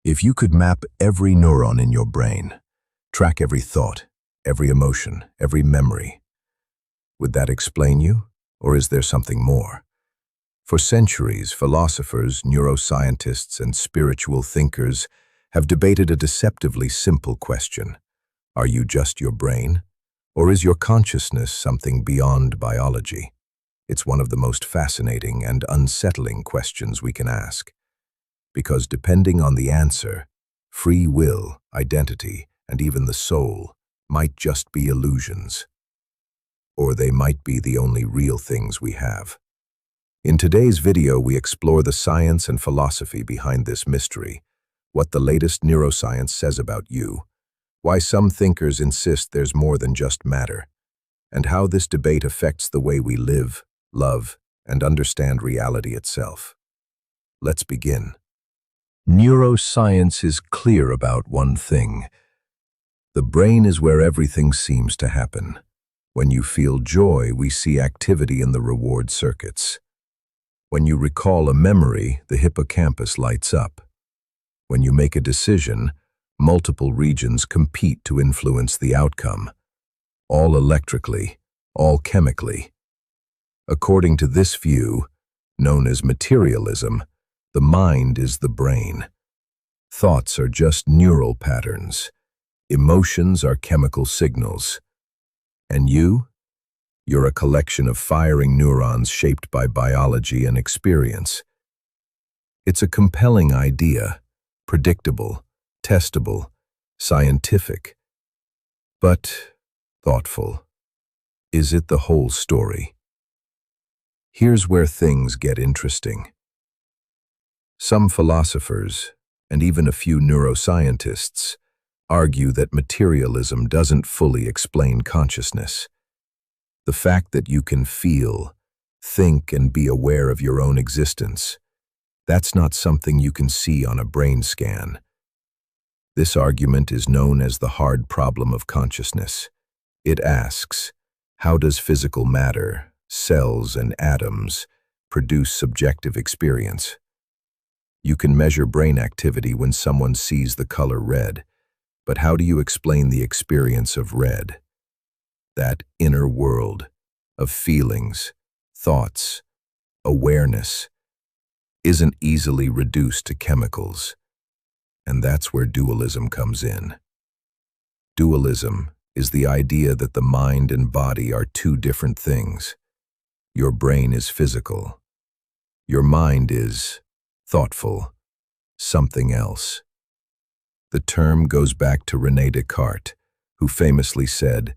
If you could map every neuron in your brain, track every thought, every emotion, every memory, would that explain you, or is there something more? For centuries, philosophers, neuroscientists, and spiritual thinkers have debated a deceptively simple question. Are you just your brain, or is your consciousness something beyond biology? It's one of the most fascinating and unsettling questions we can ask. Because depending on the answer, free will, identity, and even the soul might just be illusions. Or they might be the only real things we have. In today's video, we explore the science and philosophy behind this mystery, what the latest neuroscience says about you, why some thinkers insist there's more than just matter, and how this debate affects the way we live, love, and understand reality itself. Let's begin. Neuroscience is clear about one thing. The brain is where everything seems to happen. When you feel joy, we see activity in the reward circuits. When you recall a memory, the hippocampus lights up. When you make a decision, multiple regions compete to influence the outcome, all electrically, all chemically. According to this view, known as materialism, the mind is the brain. Thoughts are just neural patterns. Emotions are chemical signals. And you? You're a collection of firing neurons shaped by biology and experience. It's a compelling idea, predictable, testable, scientific, but thoughtful. Is it the whole story? Here's where things get interesting. Some philosophers, and even a few neuroscientists, argue that materialism doesn't fully explain consciousness. The fact that you can feel, think, and be aware of your own existence, that's not something you can see on a brain scan. This argument is known as the hard problem of consciousness. It asks, how does physical matter, cells and atoms, produce subjective experience? You can measure brain activity when someone sees the color red, but how do you explain the experience of red? That inner world of feelings, thoughts, awareness isn't easily reduced to chemicals. And that's where dualism comes in. Dualism is the idea that the mind and body are two different things. Your brain is physical. Your mind is thoughtful, something else. The term goes back to René Descartes, who famously said,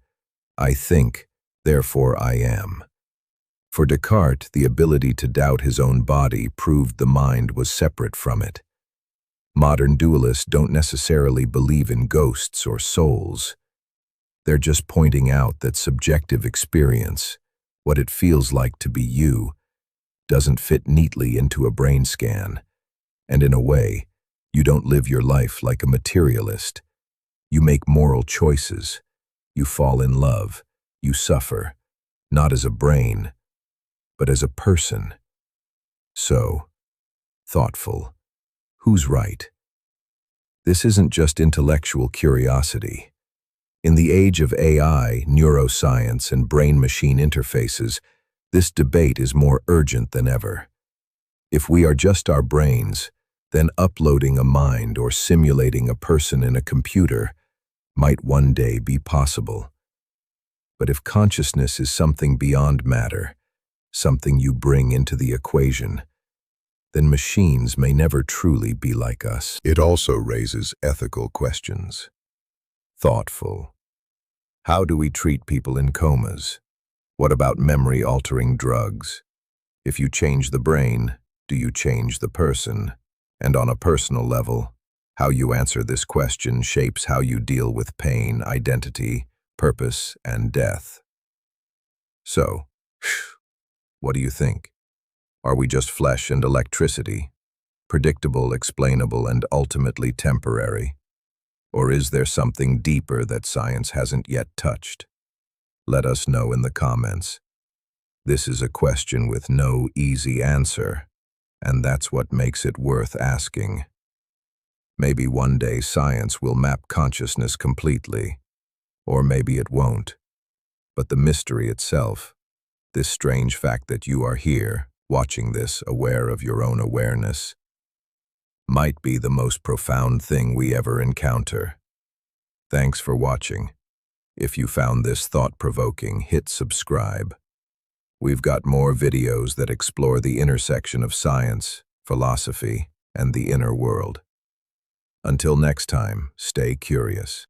"I think, therefore I am." For Descartes, the ability to doubt his own body proved the mind was separate from it. Modern dualists don't necessarily believe in ghosts or souls. They're just pointing out that subjective experience, what it feels like to be you, doesn't fit neatly into a brain scan. And in a way, you don't live your life like a materialist. You make moral choices. You fall in love. You suffer, not as a brain, but as a person. So, thoughtful. Who's right? This isn't just intellectual curiosity. In the age of AI, neuroscience, and brain-machine interfaces, this debate is more urgent than ever. If we are just our brains, then uploading a mind or simulating a person in a computer might one day be possible. But if consciousness is something beyond matter, something you bring into the equation, then machines may never truly be like us. It also raises ethical questions. Thoughtful. How do we treat people in comas? What about memory-altering drugs? If you change the brain, do you change the person? And on a personal level, how you answer this question shapes how you deal with pain, identity, purpose, and death. So, what do you think? Are we just flesh and electricity, predictable, explainable, and ultimately temporary? Or is there something deeper that science hasn't yet touched? Let us know in the comments. This is a question with no easy answer, and that's what makes it worth asking. Maybe one day science will map consciousness completely, or maybe it won't. But the mystery itself, this strange fact that you are here, watching this, aware of your own awareness, might be the most profound thing we ever encounter. Thanks for watching. If you found this thought-provoking, hit subscribe. We've got more videos that explore the intersection of science, philosophy, and the inner world. Until next time, stay curious.